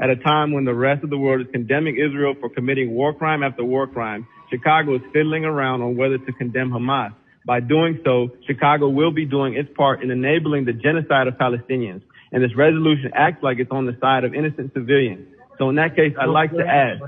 At a time when the rest of the world is condemning Israel for committing war crime after war crime, Chicago is fiddling around on whether to condemn Hamas. By doing so, Chicago will be doing its part in enabling the genocide of Palestinians. And this resolution acts like it's on the side of innocent civilians. So in that case, I'd like to ask,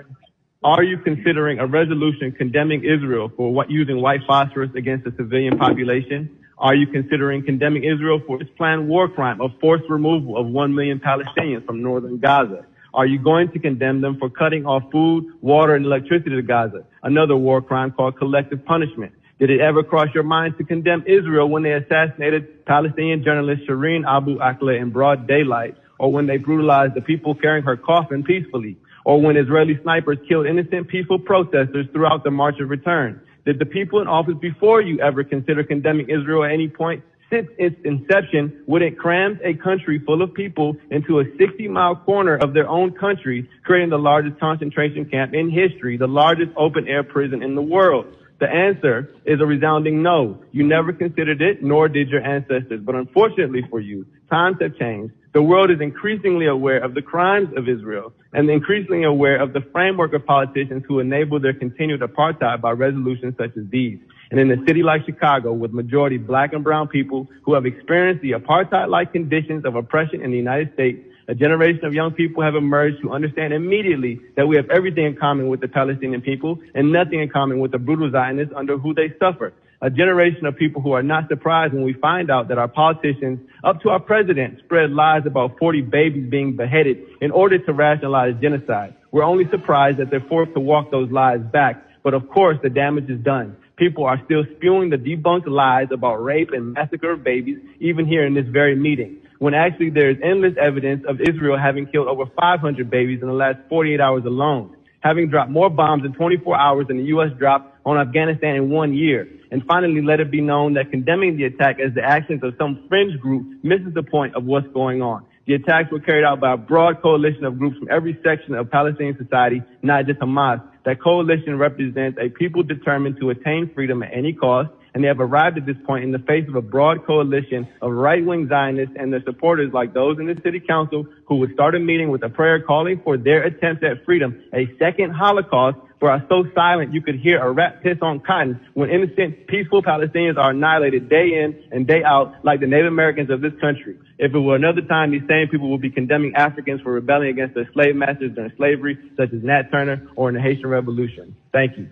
are you considering a resolution condemning Israel for using white phosphorus against the civilian population? Are you considering condemning Israel for its planned war crime of forced removal of 1 million Palestinians from northern Gaza? Are you going to condemn them for cutting off food, water, and electricity to Gaza, another war crime called collective punishment? Did it ever cross your mind to condemn Israel when they assassinated Palestinian journalist Shireen Abu Akleh in broad daylight, or when they brutalized the people carrying her coffin peacefully, or when Israeli snipers killed innocent peaceful protesters throughout the March of Return? Did the people in office before you ever consider condemning Israel at any point? Since its inception, when it crammed a country full of people into a 60-mile corner of their own country, creating the largest concentration camp in history, the largest open-air prison in the world? The answer is a resounding no. You never considered it, nor did your ancestors. But unfortunately for you, times have changed. The world is increasingly aware of the crimes of Israel and increasingly aware of the framework of politicians who enable their continued apartheid by resolutions such as these. And in a city like Chicago, with majority black and brown people who have experienced the apartheid-like conditions of oppression in the United States, a generation of young people have emerged who understand immediately that we have everything in common with the Palestinian people and nothing in common with the brutal Zionists under who they suffer. A generation of people who are not surprised when we find out that our politicians, up to our president, spread lies about 40 babies being beheaded in order to rationalize genocide. We're only surprised that they're forced to walk those lies back. But of course, the damage is done. People are still spewing the debunked lies about rape and massacre of babies, even here in this very meeting, when actually there is endless evidence of Israel having killed over 500 babies in the last 48 hours alone, having dropped more bombs in 24 hours than the U.S. dropped on Afghanistan in 1 year. And finally, let it be known that condemning the attack as the actions of some fringe group misses the point of what's going on. The attacks were carried out by a broad coalition of groups from every section of Palestinian society, not just Hamas. That coalition represents a people determined to attain freedom at any cost, and they have arrived at this point in the face of a broad coalition of right-wing Zionists and their supporters like those in the city council who would start a meeting with a prayer calling for their attempts at freedom, a second Holocaust, but are so silent you could hear a rat piss on cotton when innocent, peaceful Palestinians are annihilated day in and day out like the Native Americans of this country. If it were another time, these same people would be condemning Africans for rebelling against their slave masters during slavery, such as Nat Turner or in the Haitian Revolution. Thank you.